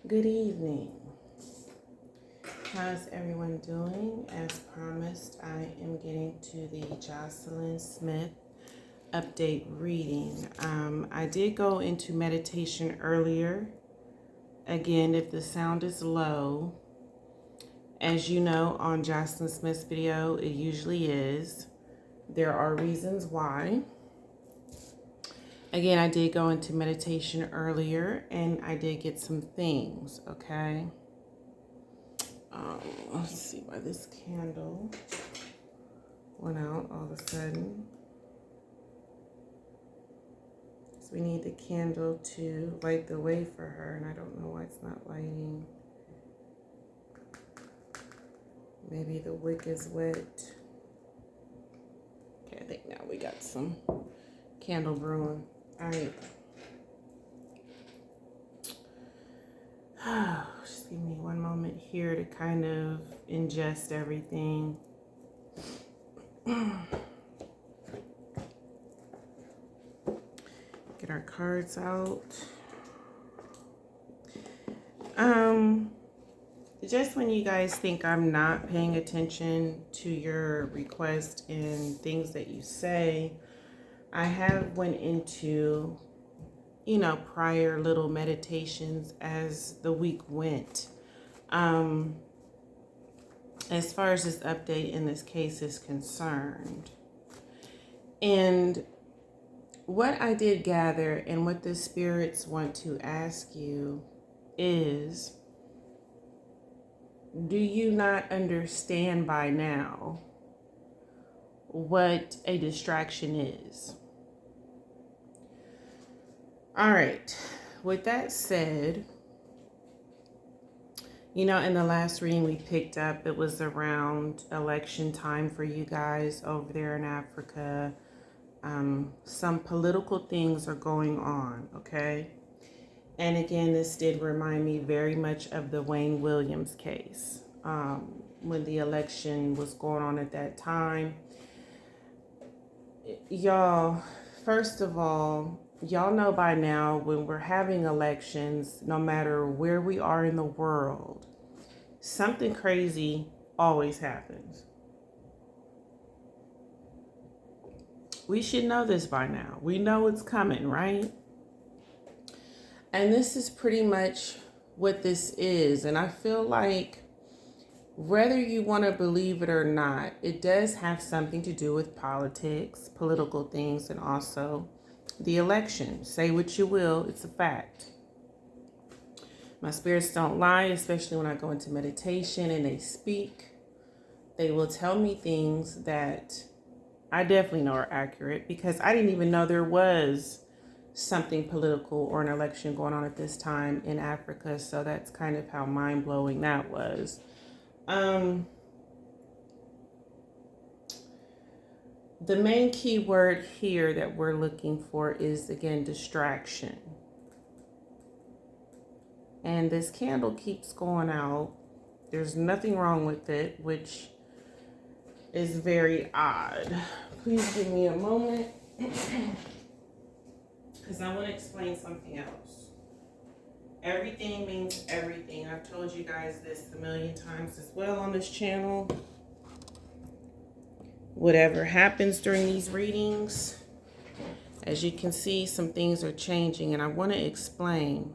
Good evening. How's everyone doing? As promised, I am getting to the Joslin Smith update reading. I did go into meditation earlier. Again, if the sound is low, as you know, on Joslin Smith's video, it usually is. There are reasons why. Again, I did go into meditation earlier and I did get some things, okay? Let's see why this candle went out all of a sudden. So we need the candle to light the way for her, and I don't know why it's not lighting. Maybe the wick is wet. Okay, I think now we got some candle brewing. All right. Just give me one moment here to kind of ingest everything. Get our cards out. Just when you guys think I'm not paying attention to your request and things that you say, I have went into, prior little meditations as the week went. As far as this update in this case is concerned. And what I did gather and what the spirits want to ask you is, do you not understand by now what a distraction is? All right. With that said, in the last reading we picked up, it was around election time for you guys over there in Africa. Some political things are going on, okay? And again, this did remind me very much of the Wayne Williams case, when the election was going on at that time. Y'all, first of all, y'all know by now when we're having elections, no matter where we are in the world, something crazy always happens. We should know this by now. We know it's coming, right? And this is pretty much what this is. And I feel like whether you want to believe it or not, it does have something to do with politics, political things, and also the election. Say what you will, it's a fact. My spirits don't lie, especially when I go into meditation and they speak. They will tell me things that I definitely know are accurate because I didn't even know there was something political or an election going on at this time in Africa. So that's kind of how mind-blowing that was. The main key word here that we're looking for is, again, distraction. And this candle keeps going out. There's nothing wrong with it, which is very odd. Please give me a moment because I want to explain something else. Everything means everything. I've told you guys this a million times as well on this channel. Whatever happens during these readings, as you can see, some things are changing, and I want to explain.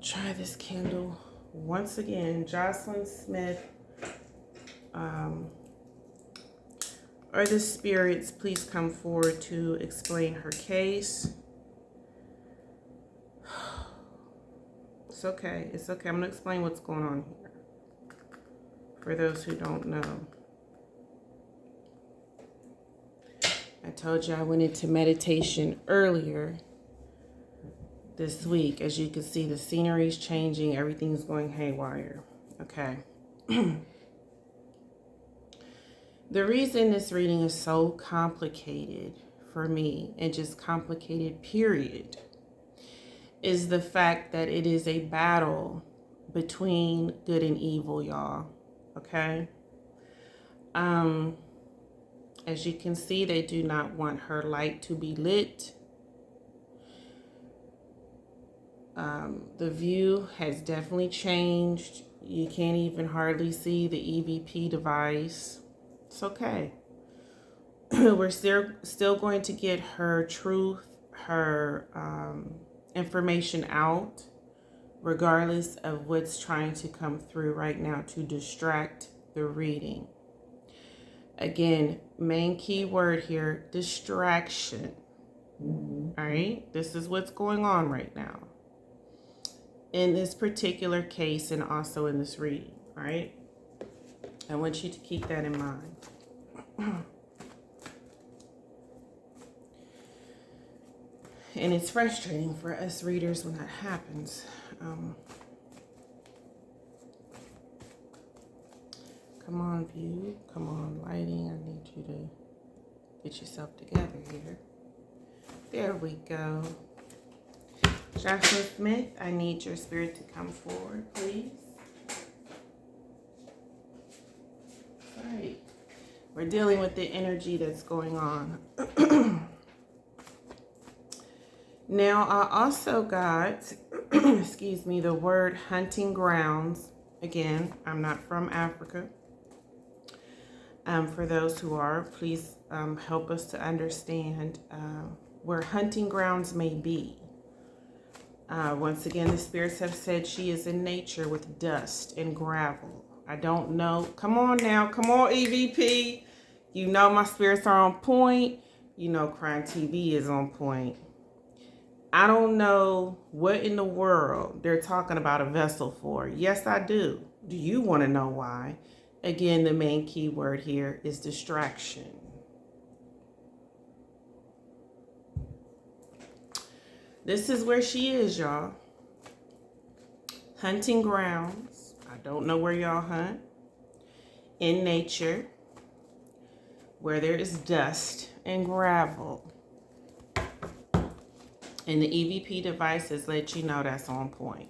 Try this candle once again. Joslin Smith, or the spirits, please come forward to explain her case. It's okay. It's okay. I'm going to explain what's going on here for those who don't know. I told you I went into meditation earlier this week. As you can see, the scenery's changing. Everything's going haywire. Okay. The reason this reading is so complicated for me, and just complicated, period, is the fact that it is a battle between good and evil, y'all. Okay? As you can see, they do not want her light to be lit. The view has definitely changed. You can't even hardly see the EVP device. It's okay. We're still going to get her truth, her information out, regardless of what's trying to come through right now to distract the reading. Again, main key word here, distraction. All right, this is what's going on right now in this particular case and also in this reading. All right, I want you to keep that in mind. And it's frustrating for us readers when that happens. Come on, view. Come on, lighting. I need you to get yourself together here. There we go. Joslin Smith, I need your spirit to come forward, please. All right. We're dealing with the energy that's going on. Now, I also got, excuse me, the word hunting grounds. Again, I'm not from Africa. For those who are, please help us to understand where hunting grounds may be. Once again, the spirits have said she is in nature with dust and gravel. I don't know. Come on now. Come on, EVP. You know my spirits are on point. You know Crime TV is on point. I don't know what in the world they're talking about a vessel for. Yes, I do. Do you want to know why? Again, the main key word here is distraction. This is where she is, y'all. Hunting grounds. I don't know where y'all hunt. In nature, where there is dust and gravel. And the EVP devices let you know that's on point.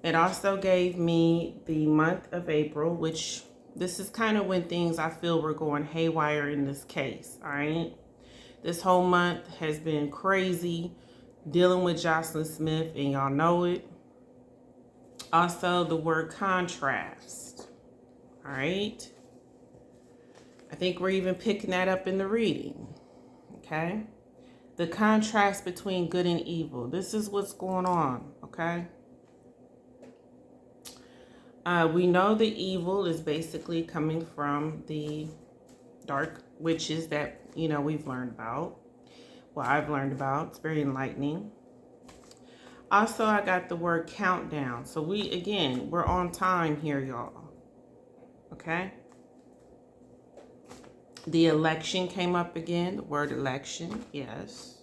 It also gave me the month of April, which this is kind of when things I feel were going haywire in this case, all right? This whole month has been crazy dealing with Joslin Smith, and y'all know it. Also, the word contrast, all right? I think we're even picking that up in the reading, okay? The contrast between good and evil. This is what's going on, okay? We know the evil is basically coming from the dark witches that, you know, we've learned about. Well, I've learned about. It's very enlightening. Also, I got the word countdown. So we're on time here, y'all. Okay? The election came up again. The word election, yes.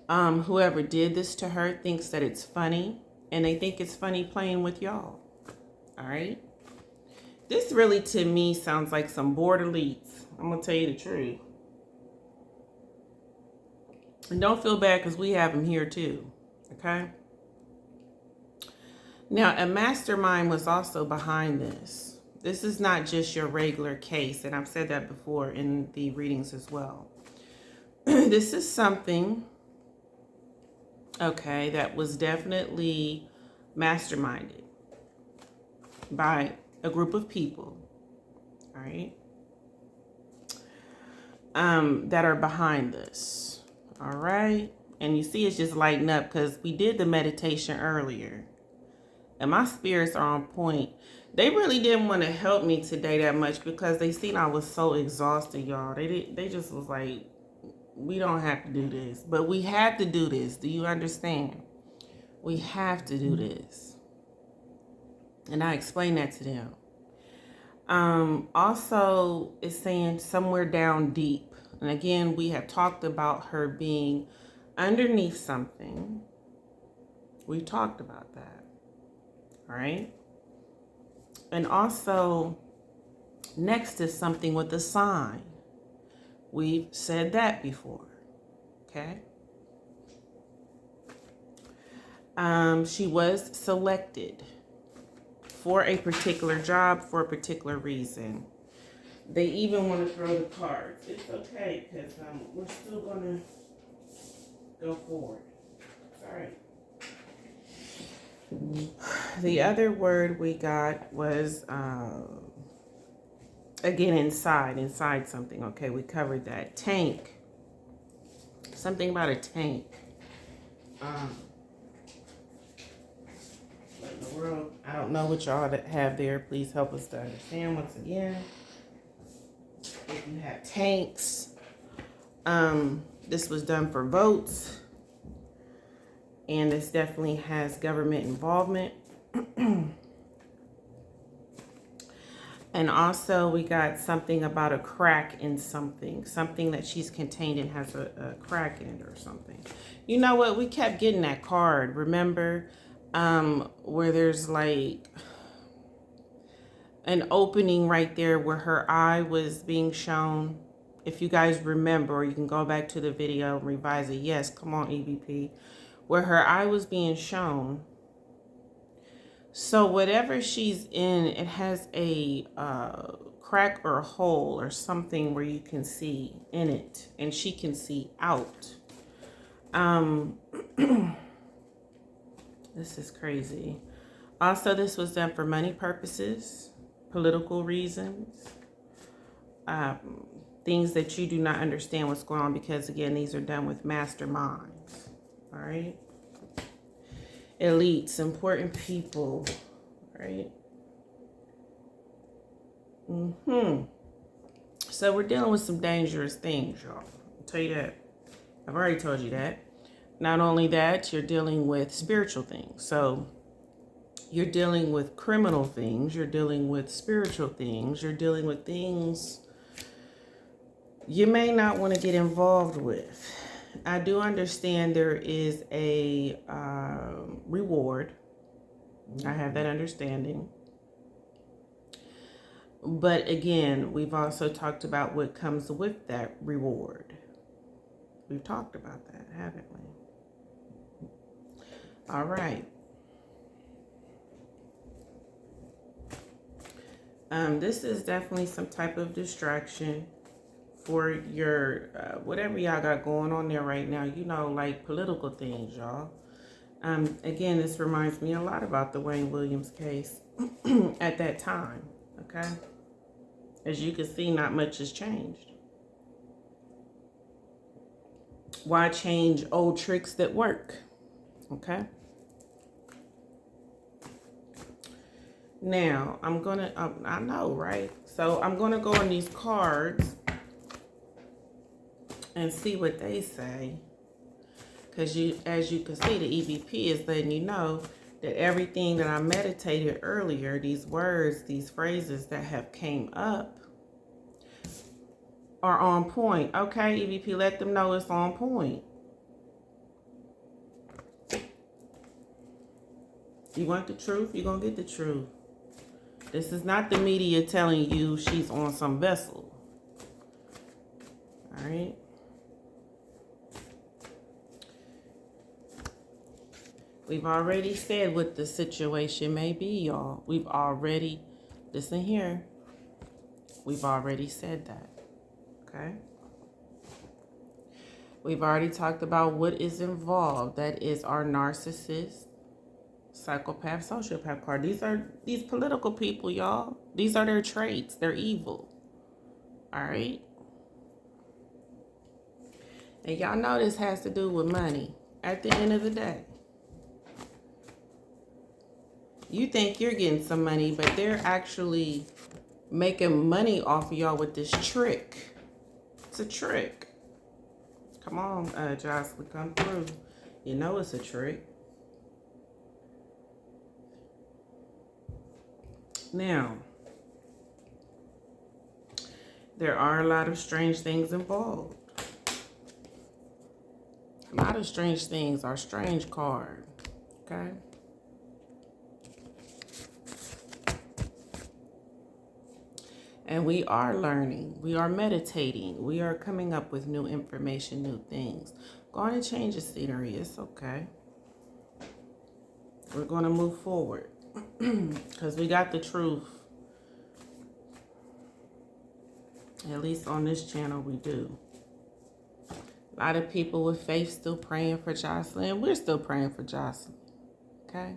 Whoever did this to her thinks that it's funny, and they think it's funny playing with y'all. All right? This really, to me, sounds like some bored elites. I'm going to tell you the truth. And don't feel bad because we have them here too. Okay? Now, a mastermind was also behind this. This is not just your regular case, and I've said that before in the readings as well. This is something, okay, that was definitely masterminded by a group of people, all right, that are behind this, all right? And you see it's just lighting up because we did the meditation earlier. And my spirits are on point. They really didn't want to help me today that much because they seen I was so exhausted, y'all. They just was like, we don't have to do this. But we have to do this. Do you understand? We have to do this. And I explained that to them. Also, it's saying somewhere down deep. And again, we have talked about her being underneath something. We talked about that. All right. And also next to something with a sign. We've said that before. Okay. She was selected for a particular job for a particular reason. They even want to throw the cards. It's okay because we're still going to go forward. It's all right. The other word we got was, again, inside something. Okay, we covered that. Tank. Something about a tank. What in the world? I don't know what y'all have there. Please help us to understand once again. If you have tanks, this was done for votes, and this definitely has government involvement. And also we got something about a crack in something that she's contained and has a crack in it or something. You know what? We kept getting that card, remember? Where there's like an opening right there where her eye was being shown. If you guys remember, you can go back to the video and revise it. Yes, come on, EVP. Where her eye was being shown. So whatever she's in, it has a crack or a hole or something where you can see in it and she can see out. This is crazy. Also, this was done for money purposes, political reasons, things that you do not understand what's going on, because again, these are done with masterminds. All right. Elites, important people, right? So we're dealing with some dangerous things, y'all. I'll tell you that. I've already told you that. Not only that, you're dealing with spiritual things. So you're dealing with criminal things. You're dealing with spiritual things. You're dealing with things you may not want to get involved with. I do understand there is a reward. I have that understanding. But again, we've also talked about what comes with that reward. We've talked about that, haven't we? All right. This is definitely some type of distraction for your, whatever y'all got going on there right now, you know, like political things, y'all. Again, this reminds me a lot about the Wayne Williams case at that time, okay? As you can see, not much has changed. Why change old tricks that work, okay? Now, I'm gonna, I know, right? So I'm gonna go on these cards and see what they say. Because as you can see, the EVP is letting you know that everything that I meditated earlier, these words, these phrases that have came up are on point. Okay, EVP, let them know it's on point. You want the truth? You're going to get the truth. This is not the media telling you she's on some vessel. All right. We've already said what the situation may be, y'all. We've already, listen here. We've already said that. Okay. We've already talked about what is involved. That is our narcissist, psychopath, sociopath card. These are these political people, y'all. These are their traits. They're evil. All right. And y'all know this has to do with money at the end of the day. You think you're getting some money, but they're actually making money off of y'all with this trick. It's a trick. Come on, Joslin, come through. You know it's a trick. Now, there are a lot of strange things involved. A lot of strange things are strange card. Okay? And we are learning. We are meditating. We are coming up with new information, new things. Going to change the scenery. It's okay. We're going to move forward. Because we got the truth. At least on this channel we do. A lot of people with faith still praying for Joslin. We're still praying for Joslin. Okay?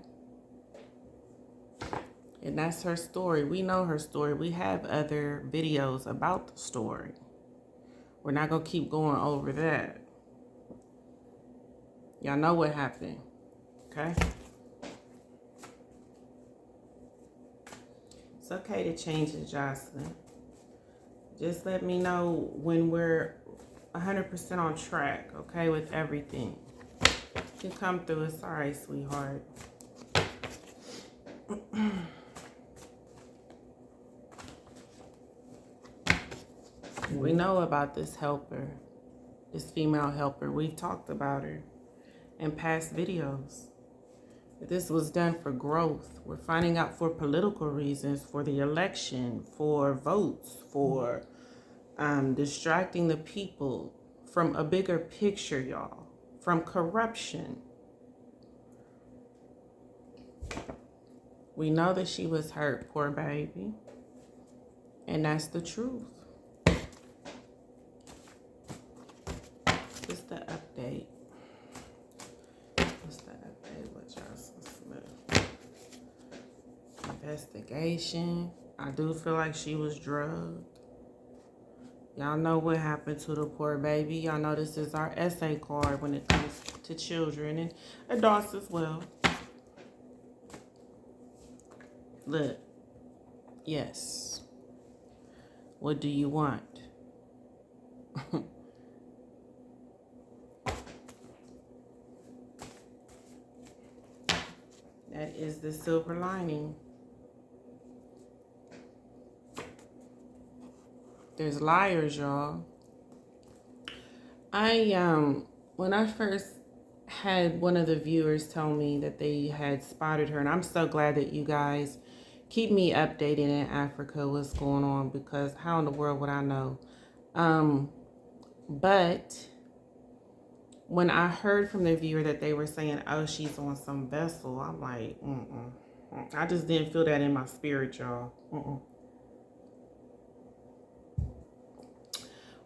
And that's her story. We know her story. We have other videos about the story. We're not going to keep going over that. Y'all know what happened. Okay? It's okay to change it, Joslin. Just let me know when we're 100% on track, okay, with everything. You come through. It's all right, sweetheart. We know about this helper, this female helper. We've talked about her in past videos. This was done for growth. We're finding out for political reasons, for the election, for votes, for distracting the people from a bigger picture, y'all, from corruption. We know that she was hurt, poor baby, and that's the truth. What's the update? What's the update with Joslin Smith? Investigation. I do feel like she was drugged. Y'all know what happened to the poor baby. Y'all know this is our essay card when it comes to children and adults as well. Look. Yes. What do you want? That is the silver lining. There's liars, y'all. When I first had one of the viewers tell me that they had spotted her, and I'm so glad that you guys keep me updated in Africa what's going on, because how in the world would I know? But when I heard from the viewer that they were saying, oh, she's on some vessel, I'm like, I just didn't feel that in my spirit, y'all.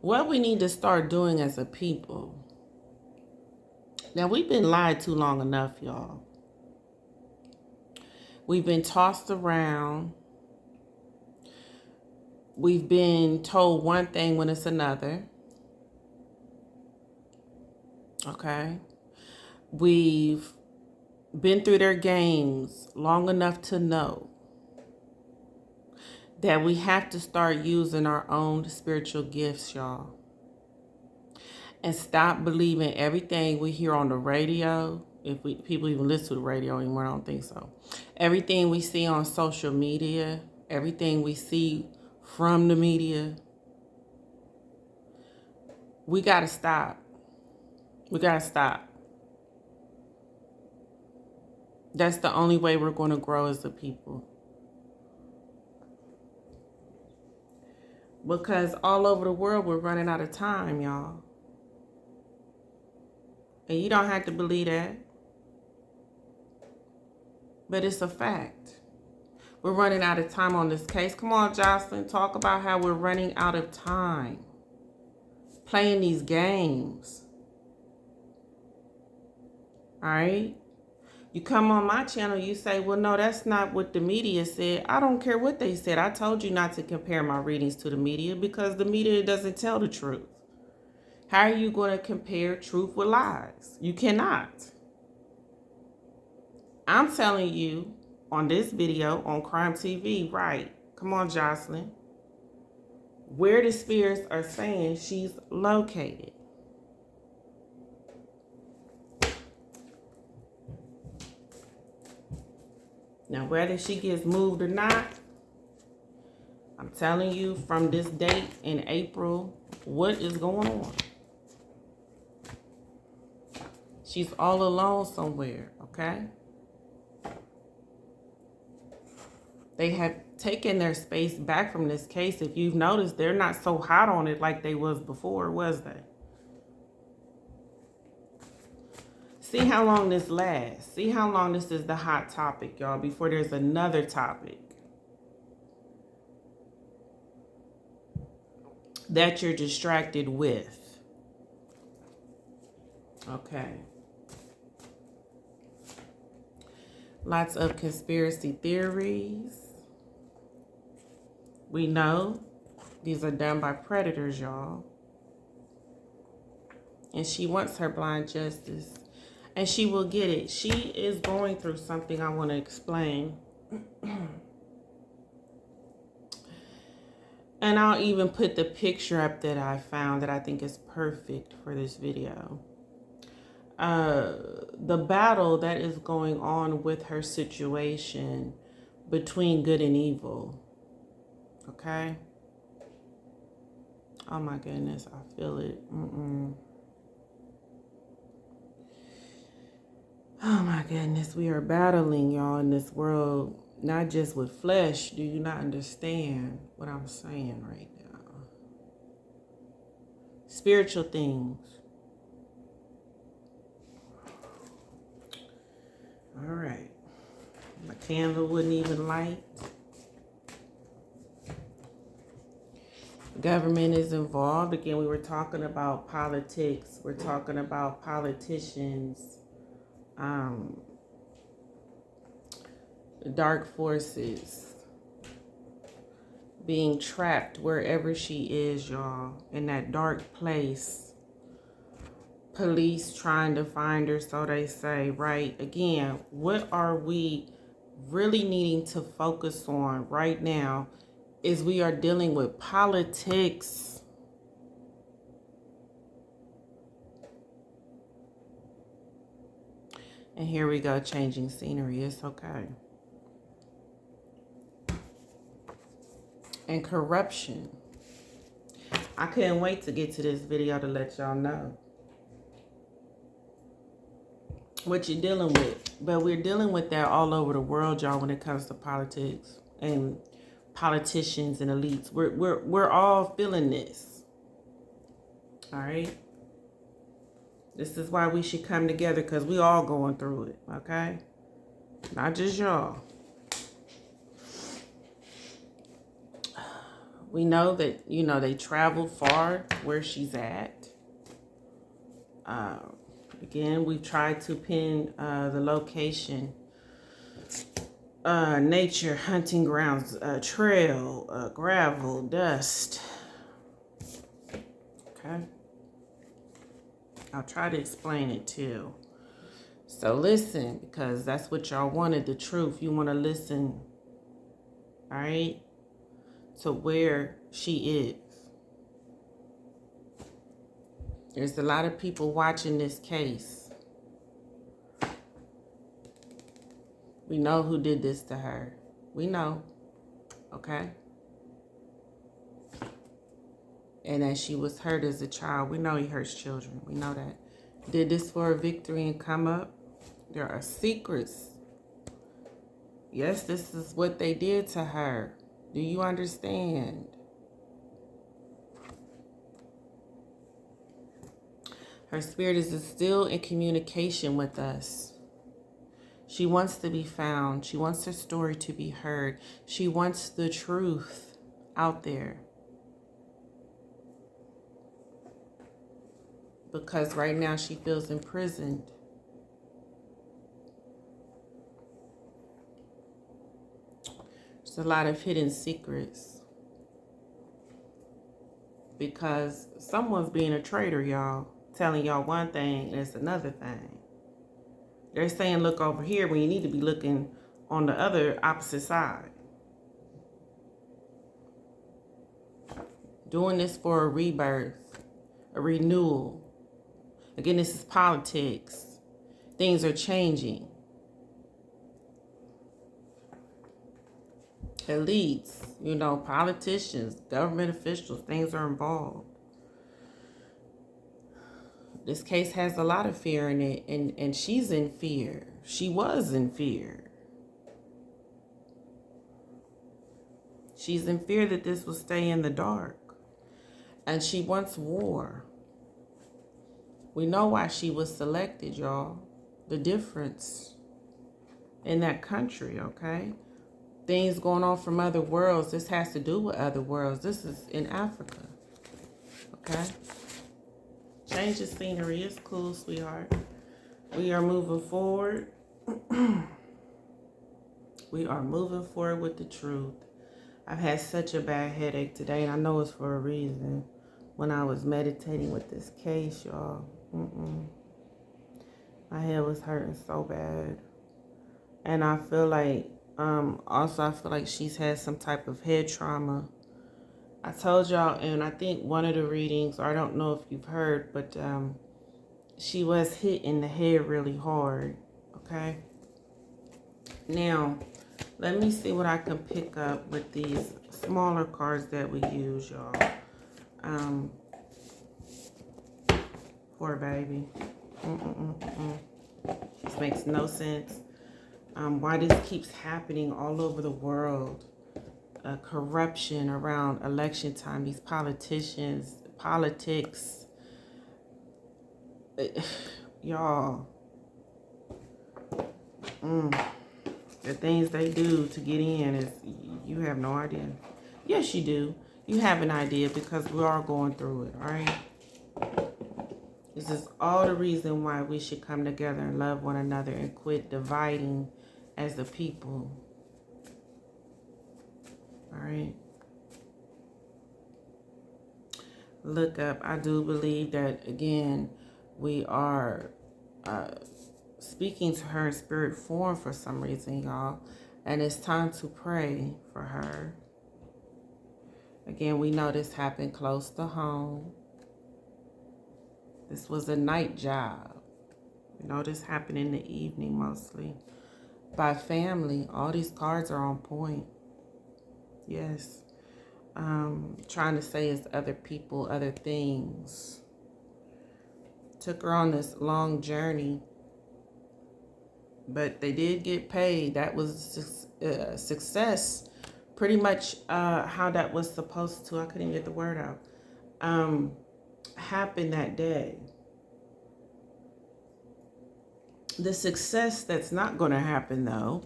What we need to start doing as a people. Now, we've been lied to long enough, y'all. We've been tossed around. We've been told one thing when it's another. Okay? We've been through their games long enough to know that we have to start using our own spiritual gifts, y'all. And stop believing everything we hear on the radio. If people even listen to the radio anymore, I don't think so. Everything we see on social media, everything we see from the media, we got to stop. We got to stop. That's the only way we're going to grow as a people. Because all over the world, we're running out of time, y'all. And you don't have to believe that. But it's a fact. We're running out of time on this case. Come on, Joslin, talk about how we're running out of time playing these games. All right? You come on my channel, you say, well, no, that's not what the media said. I don't care what they said. I told you not to compare my readings to the media because the media doesn't tell the truth. How are you going to compare truth with lies? You cannot. I'm telling you on this video on Crime TV, right? Come on, Joslin. Where the spirits are saying she's located. Now, whether she gets moved or not, I'm telling you from this date in April, what is going on? She's all alone somewhere, okay? They have taken their space back from this case. If you've noticed, they're not so hot on it like they was before, was they? See how long this lasts. See how long this is the hot topic, y'all, before there's another topic that you're distracted with. Okay. Lots of conspiracy theories. We know these are done by predators, y'all. And she wants her blind justice. And she will get it. She is going through something I want to explain. And I'll even put the picture up that I found that I think is perfect for this video. The battle that is going on with her situation between good and evil. Okay? Oh my goodness, I feel it. Oh my goodness, we are battling, y'all, in this world, not just with flesh. Do you not understand what I'm saying right now? Spiritual things. All right. My candle wouldn't even light. Government is involved. Again, we were talking about politics. We're talking about politicians. Dark forces being trapped wherever she is, y'all, in that dark place. Police trying to find her, so they say, right? Again, what are we really needing to focus on right now is we are dealing with politics. And here we go, changing scenery. It's okay. And corruption. I couldn't wait to get to this video to let y'all know what you're dealing with. But we're dealing with that all over the world, y'all, when it comes to politics and politicians and elites. We're all feeling this. All right? This is why we should come together, because we all going through it, okay? Not just y'all. We know that, you know, they traveled far where she's at. Again, we've tried to pin the location. Nature, hunting grounds, trail, gravel, dust. Okay. I'll try to explain it too. So listen, because that's what y'all wanted, the truth. You want to listen, all right, to where she is. There's a lot of people watching this case. We know who did this to her. We know, okay? And as she was hurt as a child, we know he hurts children. We know that. Did this for a victory and come up? There are secrets. Yes, this is what they did to her. Do you understand? Her spirit is still in communication with us. She wants to be found. She wants her story to be heard. She wants the truth out there. Because right now she feels imprisoned. There's a lot of hidden secrets. Because someone's being a traitor, y'all. Telling y'all one thing and it's another thing. They're saying look over here when you need to be looking on the other opposite side. Doing this for a rebirth, a renewal. Again, this is politics. Things are changing. Elites, you know, politicians, government officials, things are involved. This case has a lot of fear in it, and she's in fear. She was in fear. She's in fear that this will stay in the dark. And she wants war. We know why she was selected, y'all. The difference in that country, okay? Things going on from other worlds. This has to do with other worlds. This is in Africa, okay? Change the scenery. It's cool, sweetheart. We are moving forward. We are moving forward with the truth. I've had such a bad headache today, and I know it's for a reason. When I was meditating with this case, y'all, my head was hurting so bad. And I feel like, also I feel like she's had some type of head trauma. I told y'all, and I think one of the readings, or I don't know if you've heard, but she was hit in the head really hard, okay? Now, let me see what I can pick up with these smaller cards that we use, y'all. Poor baby. This makes no sense. Why this keeps happening all over the world. Corruption around election time. These politicians, politics. Y'all. The things they do to get in is, you have no idea. Yes, you do. You have an idea because we are going through it, all right? This is all the reason why we should come together and love one another and quit dividing as a people. All right? Look up. I do believe that, again, we are speaking to her in spirit form for some reason, y'all. And it's time to pray for her. Again, we know this happened close to home. This was a night job. You know, this happened in the evening mostly. By family. All these cards are on point. Yes. Trying to say it's other people, other things. Took her on this long journey. But they did get paid. That was success. Pretty much how that was supposed to, I couldn't even get the word out, happen that day. The success that's not going to happen, though,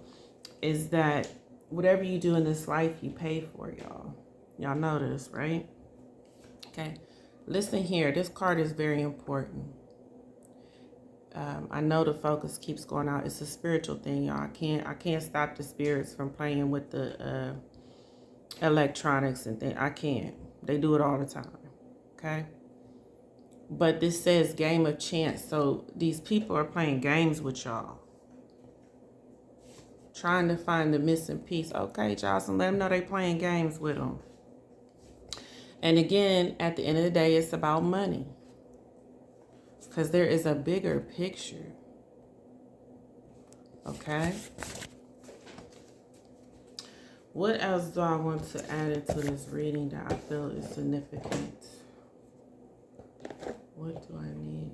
is that whatever you do in this life, you pay for, y'all. Y'all know this, right? Okay. Listen here. This card is very important. I know the focus keeps going out. It's a spiritual thing, y'all. I can't stop the spirits from playing with the electronics and things. I can't. They do it all the time. Okay? But this says game of chance. So these people are playing games with y'all. Trying to find the missing piece. Okay, Joslin, let them know they playing games with them. And again, at the end of the day, it's about money. Because there is a bigger picture. Okay? What else do I want to add into this reading that I feel is significant? What do I need?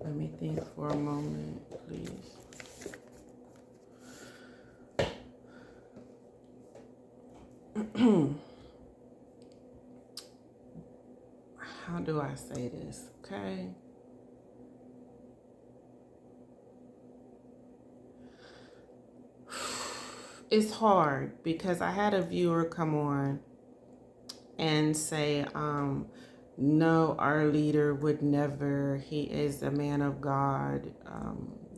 Let me think for a moment, please. How do I say this? Okay. It's hard because I had a viewer come on and say, no, our leader would never, he is a man of God,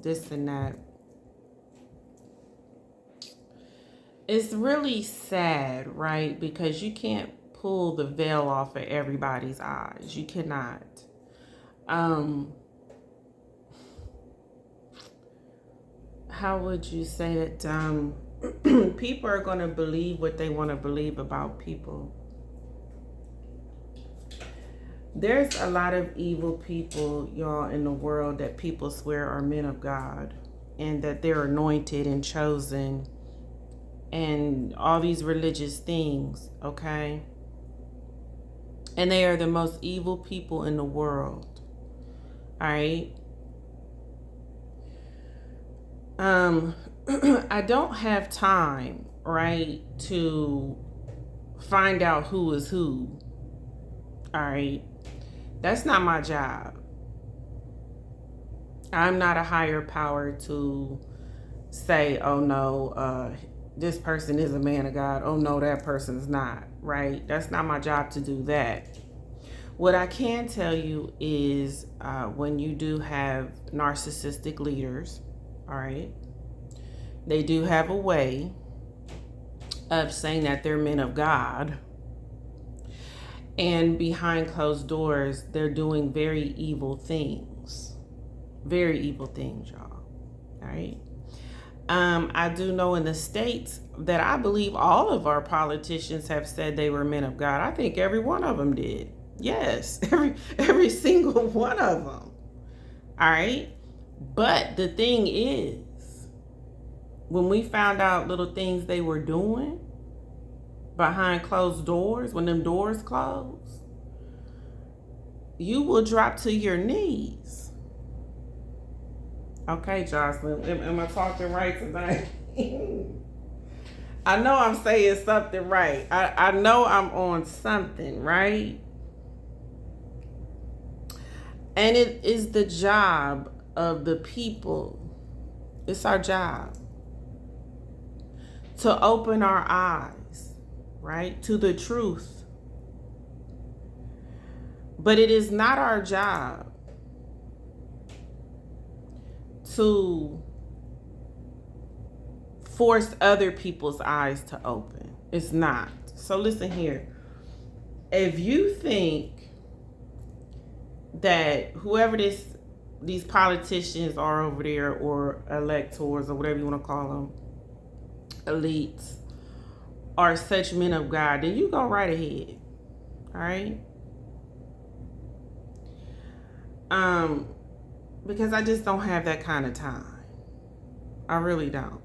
this and that. It's really sad, right? Because you can't pull the veil off of everybody's eyes. You cannot. How would you say that people are going to believe what they want to believe about people? There's a lot of evil people, y'all, in the world that people swear are men of God and that they're anointed and chosen and all these religious things, okay? And they are the most evil people in the world, all right? I don't have time, right, to find out who is who, all right? That's not my job. I'm not a higher power to say, oh no, this person is a man of God. Oh no, that person's not, right? That's not my job to do that. What I can tell you is when you do have narcissistic leaders, all right, They do have a way of saying that they're men of God. And behind closed doors, they're doing very evil things. Very evil things, y'all. All right. I do know in the States that I believe all of our politicians have said they were men of God. I think every one of them did. Yes, every single one of them. All right. But the thing is, when we found out little things they were doing behind closed doors, when them doors close, you will drop to your knees. Okay, Joslin, am I talking right tonight? I know I'm saying something right. I know I'm on something, right? And it is the job of the people. It's our job to open our eyes, right, to the truth. But it is not our job to force other people's eyes to open. It's not. So listen here. If you think that whoever these politicians are over there, or electors, or whatever you want to call them, elites, are such men of God, then you go right ahead. All right? Because I just don't have that kind of time. I really don't.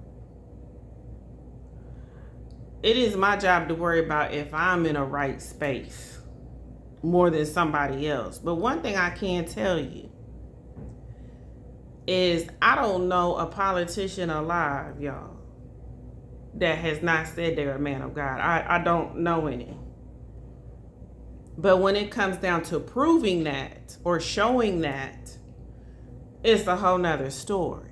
It is my job to worry about if I'm in a right space more than somebody else. But one thing I can tell you is I don't know a politician alive, y'all, that has not said they're a man of God. I don't know any. But when it comes down to proving that or showing that, it's a whole nother story.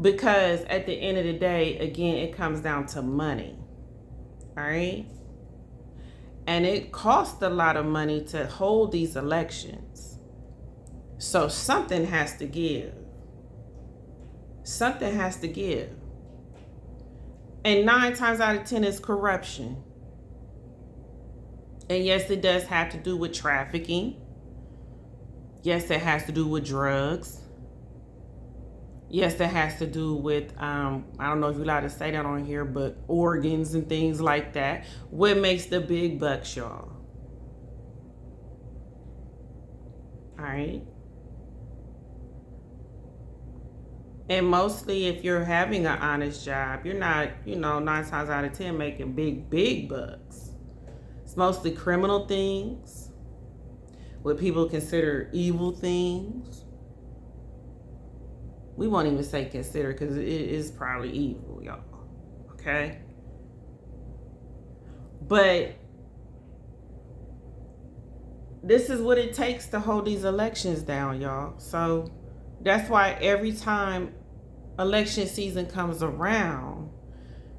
Because at the end of the day, again, it comes down to money. All right? And it costs a lot of money to hold these elections. So something has to give. Something has to give. And 9 times out of 10 is corruption. And yes, it does have to do with trafficking. Yes, it has to do with drugs. Yes, it has to do with, I don't know if you're allowed to say that on here, but organs and things like that. What makes the big bucks, y'all? All right. And mostly if you're having an honest job, you're not, 9 times out of 10 making big bucks. It's mostly criminal things, what people consider evil things. We won't even say consider, because it is probably evil, y'all. Okay? But this is what it takes to hold these elections down, y'all. So that's why every time election season comes around,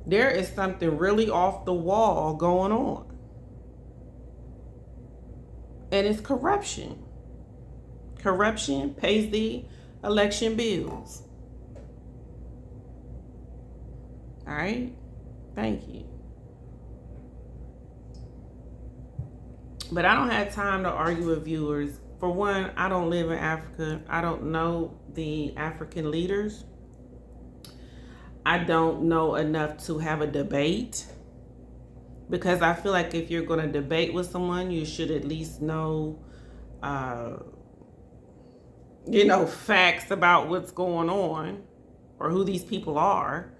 there is something really off the wall going on. And it's corruption. Corruption pays the election bills. All right? Thank you. But I don't have time to argue with viewers. For one, I don't live in Africa. I don't know the African leaders. I don't know enough to have a debate. Because I feel like if you're going to debate with someone, you should at least know, facts about what's going on or who these people are.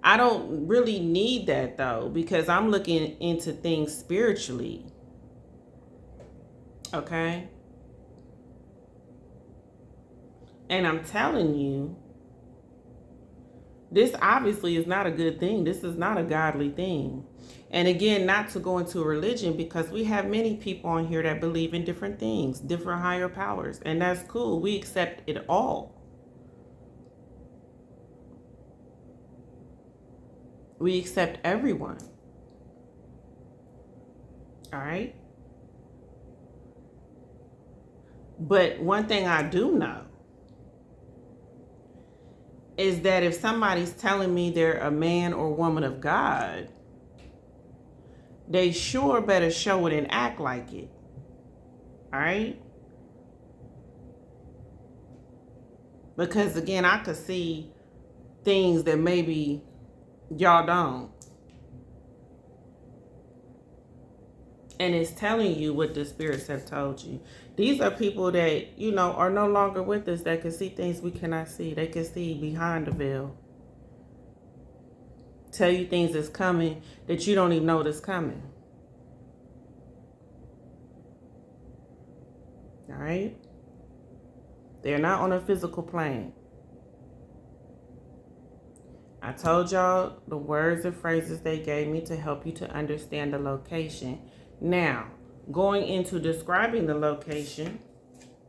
I don't really need that, though, because I'm looking into things spiritually. Okay? And I'm telling you, this obviously is not a good thing. This is not a godly thing. And again, not to go into religion, because we have many people on here that believe in different things, different higher powers. And that's cool. We accept it all. We accept everyone. All right? But one thing I do know is that if somebody's telling me they're a man or woman of God, they sure better show it and act like it. All right? Because again, I could see things that maybe y'all don't. And it's telling you what the spirits have told you. These are people that, you know, are no longer with us, that can see things we cannot see. They can see behind the veil. Tell you things that's coming that you don't even know that's coming. All right? They're not on a physical plane. I told y'all the words and phrases they gave me to help you to understand the location. Now, going into describing the location,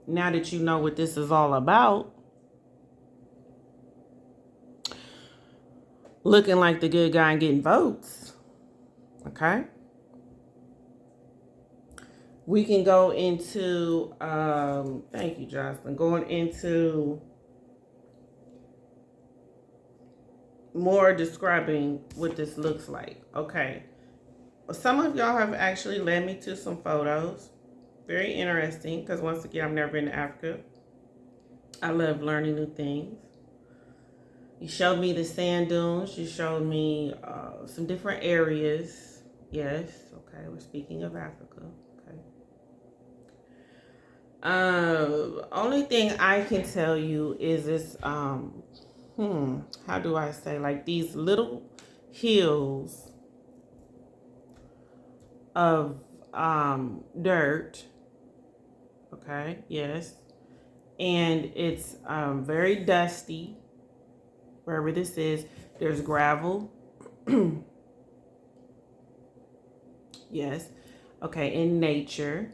now that you know what this is all about, looking like the good guy and getting votes, okay? We can go into, thank you, Joslin, going into more describing what this looks like. Okay. Some of y'all have actually led me to some photos. Very interesting, because once again, I've never been to Africa. I love learning new things. You showed me the sand dunes. You showed me some different areas. Yes, okay, we're speaking of Africa. Okay. Only thing I can tell you is this, how do I say, like these little hills of dirt. Okay, yes. And it's very dusty. Wherever this is, there's gravel. Yes. Okay, in nature.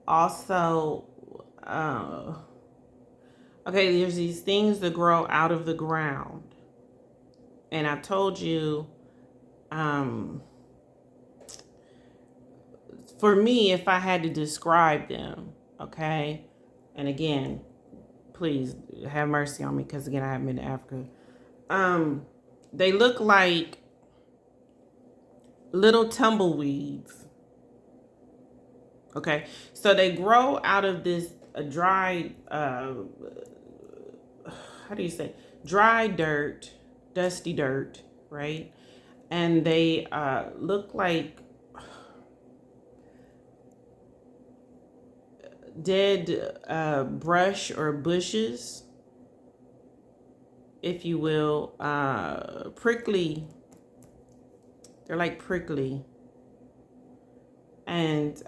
Also, okay, there's these things that grow out of the ground. And I told you, for me, if I had to describe them, okay, and again, please have mercy on me, because again, I haven't been to Africa. They look like little tumbleweeds. Okay, so they grow out of this dry, how do you say, dry dirt, dusty dirt, right? And they look like dead brush or bushes, if you will, prickly. They're like prickly. And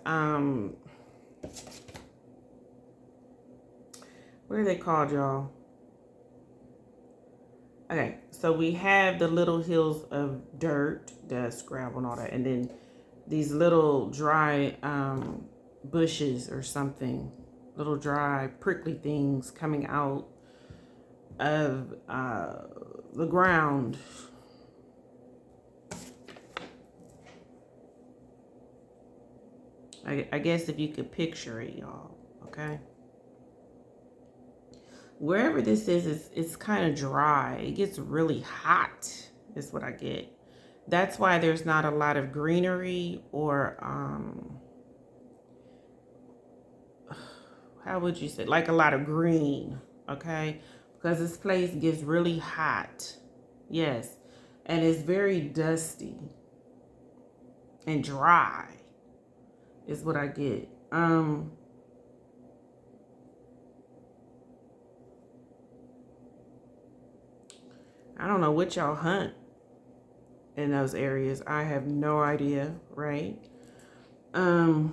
what are they called, y'all? Okay, so we have the little hills of dirt, dust, gravel, and all that, and then these little dry bushes or something, little dry prickly things coming out of the ground. I guess if you could picture it, y'all, okay? Wherever this is, it's kind of dry. It gets really hot, is what I get. That's why there's not a lot of greenery or, how would you say, like a lot of green, okay? Because this place gets really hot, yes. And it's very dusty and dry, is what I get. I don't know what y'all hunt in those areas. I have no idea, right? I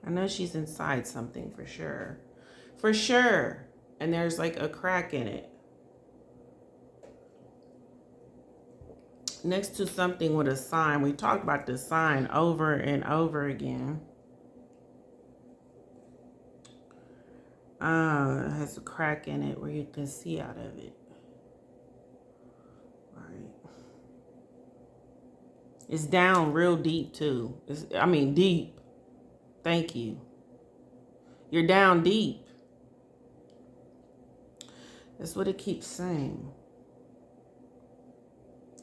know she's inside something for sure. For sure. And there's like a crack in it. Next to something with a sign. We talked about the sign over and over again. It has a crack in it where you can see out of it. All right. It's down real deep too. I mean deep. Thank you. You're down deep. That's what it keeps saying.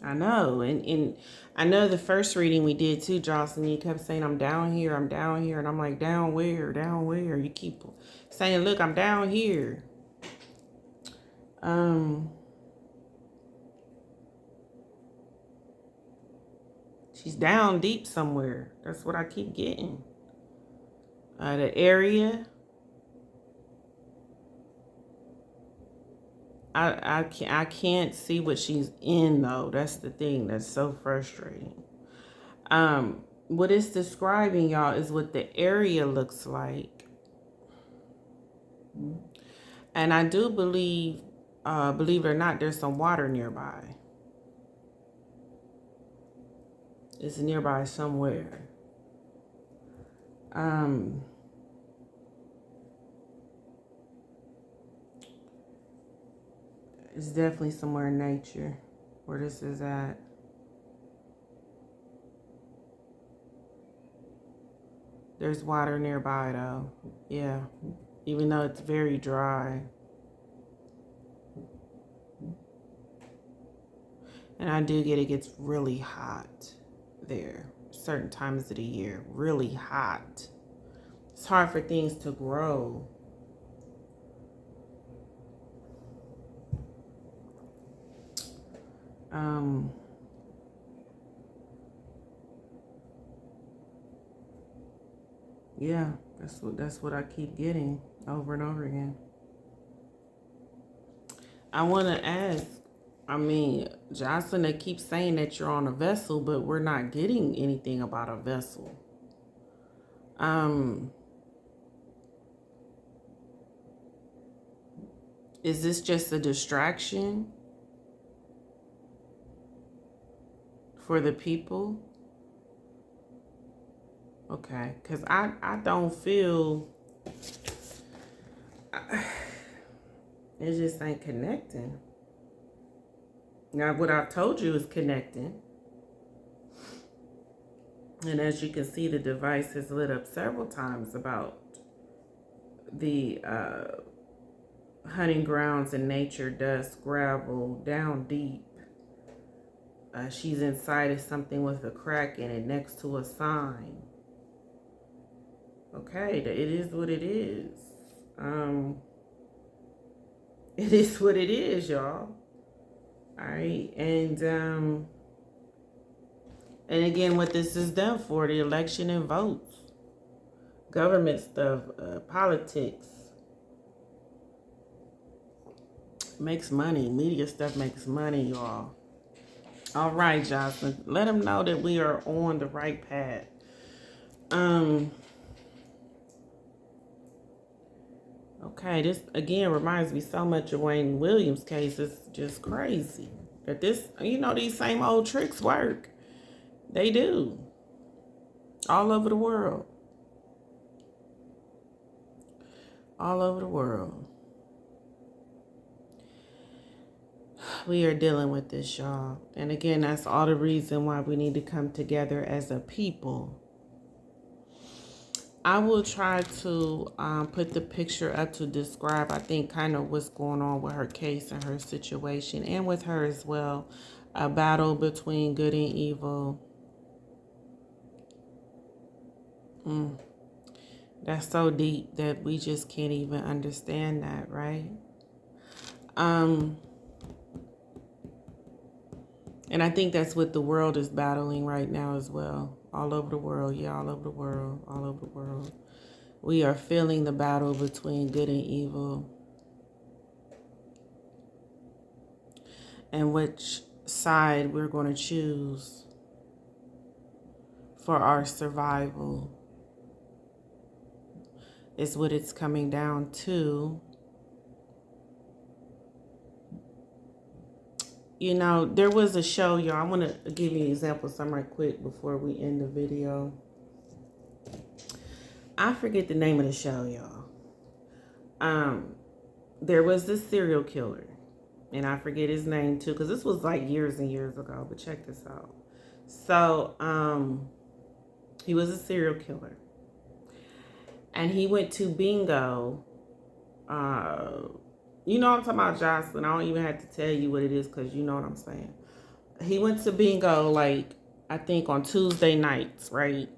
I know. And I know the first reading we did too, Jocelyn, you kept saying, I'm down here. And I'm like, down where? Down where? You keep saying, look, I'm down here. She's down deep somewhere. That's what I keep getting. The area. I can't see what she's in though. That's the thing that's so frustrating. What it's describing, y'all, is what the area looks like. And I do believe it or not, there's some water nearby. It's nearby somewhere. It's definitely somewhere in nature where this is at. There's water nearby though. Yeah. Even though it's very dry. And I do get it gets really hot there. Certain times of the year. Really hot. It's hard for things to grow. Yeah, that's what I keep getting over and over again. I want to ask, I mean, Jocelyn, they keep saying that you're on a vessel, but we're not getting anything about a vessel. Is this just a distraction for the people? Okay, because I don't feel, it just ain't connecting. Now, what I've told you is connecting. And as you can see, the device has lit up several times about the hunting grounds in nature, dust, gravel, down deep. She's inside of something with a crack in it next to a sign. Okay, it is what it is. It is what it is, y'all. All right, and again, what this is done for, the election and votes, government stuff, politics, makes money. Media stuff makes money, y'all. All right, Jocelyn, let them know that we are on the right path. Okay, this again reminds me so much of Wayne Williams' case. It's just crazy that this, these same old tricks work. They do. All over the world. All over the world. We are dealing with this, y'all. And again, that's all the reason why we need to come together as a people. I will try to put the picture up to describe, I think, kind of what's going on with her case and her situation, and with her as well. A battle between good and evil. That's so deep that we just can't even understand that, right? And I think that's what the world is battling right now as well. All over the world. Yeah, all over the world. All over the world. We are feeling the battle between good and evil. And which side we're going to choose for our survival is what it's coming down to. There was a show, y'all. I want to give you an example, some right quick before we end the video. I forget the name of the show, y'all. There was this serial killer, and I forget his name too, because this was like years and years ago, but check this out. So, he was a serial killer. And he went to bingo. You know what I'm talking about, Joslin. I don't even have to tell you what it is because you know what I'm saying. He went to bingo, like, I think on Tuesday nights, right?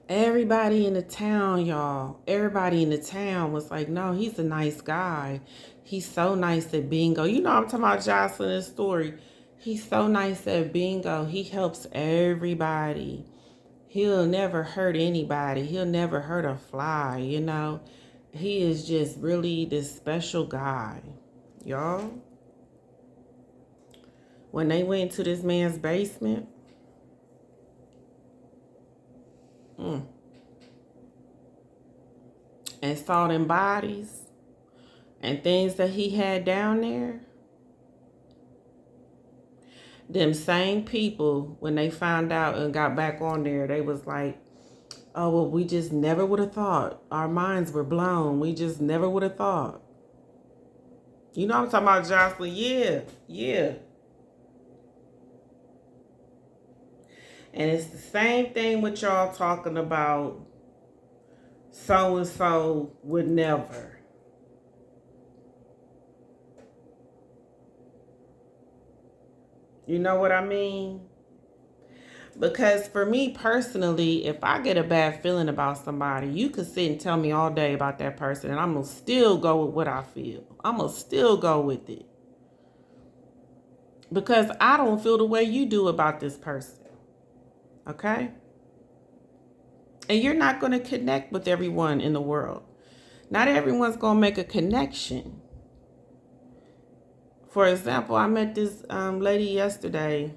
Everybody in the town, y'all, everybody in the town was like, no, he's a nice guy. He's so nice at bingo. You know what I'm talking about, Jocelyn's story. He's so nice at bingo. He helps everybody. He'll never hurt anybody. He'll never hurt a fly, you know. He is just really this special guy, y'all. When they went to this man's basement, and saw them bodies and things that he had down there, them same people, when they found out and got back on there, they was like, oh, well, we just never would have thought. Our minds were blown. We just never would have thought. You know what I'm talking about, Jocelyn? Yeah. And it's the same thing with y'all talking about so-and-so would never. You know what I mean? Because for me personally, if I get a bad feeling about somebody, you could sit and tell me all day about that person and I'm going to still go with what I feel. I'm going to still go with it. Because I don't feel the way you do about this person. Okay? And you're not going to connect with everyone in the world. Not everyone's going to make a connection. For example, I met this lady yesterday.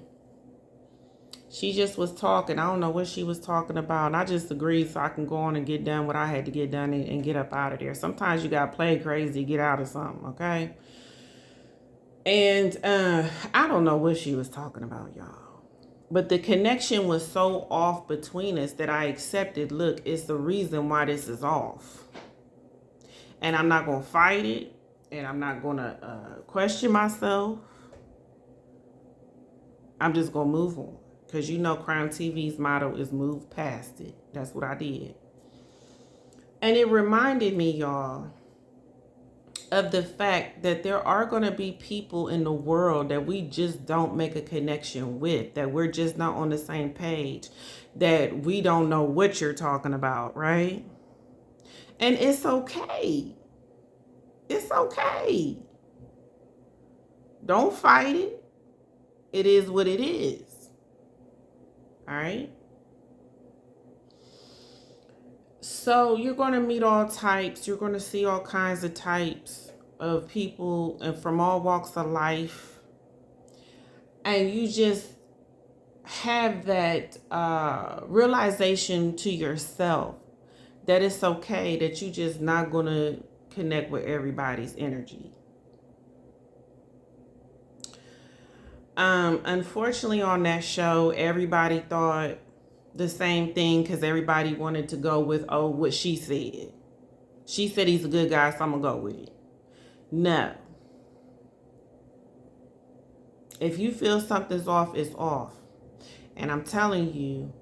She just was talking. I don't know what she was talking about. And I just agreed so I can go on and get done what I had to get done and get up out of there. Sometimes you got to play crazy, get out of something, okay? And I don't know what she was talking about, y'all. But the connection was so off between us that I accepted, look, it's the reason why this is off. And I'm not going to fight it. And I'm not going to question myself. I'm just going to move on. Because you know Crown TV's motto is move past it. That's what I did. And it reminded me, y'all, of the fact that there are going to be people in the world that we just don't make a connection with, that we're just not on the same page, that we don't know what you're talking about, right? And it's okay. It's okay. Don't fight it. It is what it is. All right? So you're going to meet all types. You're going to see all kinds of types of people and from all walks of life. And you just have that realization to yourself that it's okay, that you just not going to connect with everybody's energy. Unfortunately, on that show, everybody thought the same thing because everybody wanted to go with, oh, what she said. She said he's a good guy, so I'm going to go with it. No. If you feel something's off, it's off. And I'm telling you,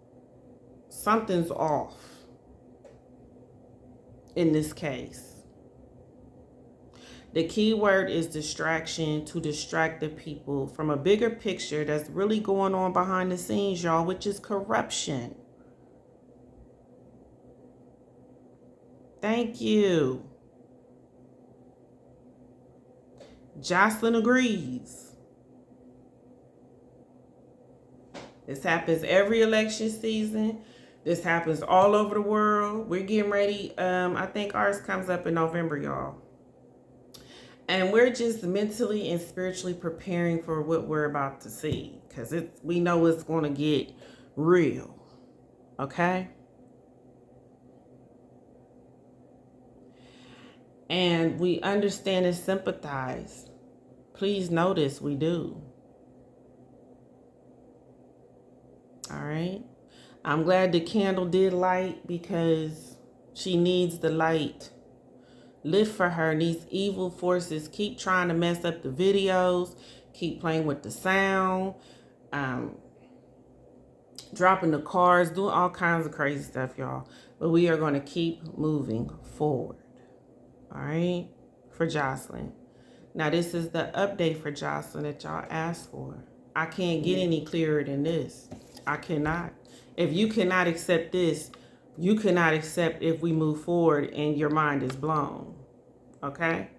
something's off in this case. The key word is distraction, to distract the people from a bigger picture that's really going on behind the scenes, y'all, which is corruption. Thank you. Joslin agrees. This happens every election season. This happens all over the world. We're getting ready. I think ours comes up in November, y'all. And we're just mentally and spiritually preparing for what we're about to see. Because we know it's going to get real. Okay? And we understand and sympathize. Please notice we do. All right? I'm glad the candle did light because she needs the light. Lift for her. These evil forces keep trying to mess up the videos, keep playing with the sound. um, dropping the cars, doing all kinds of crazy stuff, y'all. But we are going to keep moving forward. All right, for Joslin. Now, this is the update for Joslin that y'all asked for. I can't get any clearer than this. I cannot. If you cannot accept this, you cannot accept if we move forward and your mind is blown. Okay?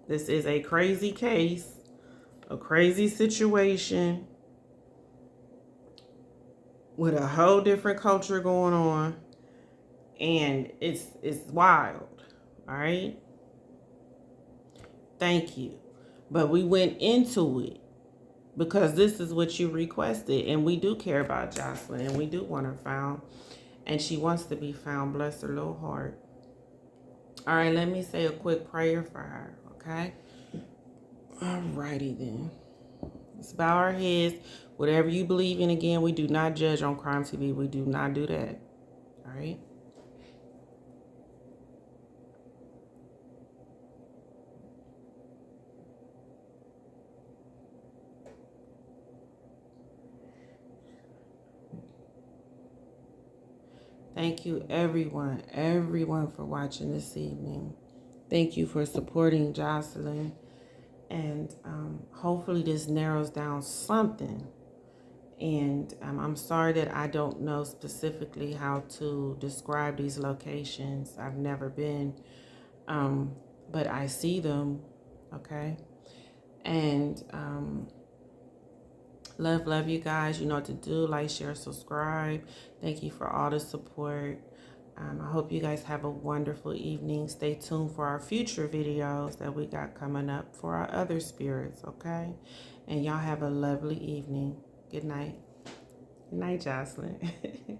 This is a crazy case, a crazy situation with a whole different culture going on, and it's wild. All right? Thank you. But we went into it because this is what you requested, and we do care about Joslin, and we do want her found, and she wants to be found. Bless her little heart. All right, let me say a quick prayer for her, okay? All righty then. Let's bow our heads. Whatever you believe in, again, we do not judge on Crime TV. We do not do that. All right? Thank you, everyone for watching this evening. Thank you for supporting Joslin. And hopefully this narrows down something. And I'm sorry that I don't know specifically how to describe these locations. I've never been, but I see them, okay? And love you guys. You know what to do. Like, share, subscribe. Thank you for all the support. I hope you guys have a wonderful evening. Stay tuned for our future videos that we got coming up for our other spirits, okay? And y'all have a lovely evening. Good night. Good night, Joslin.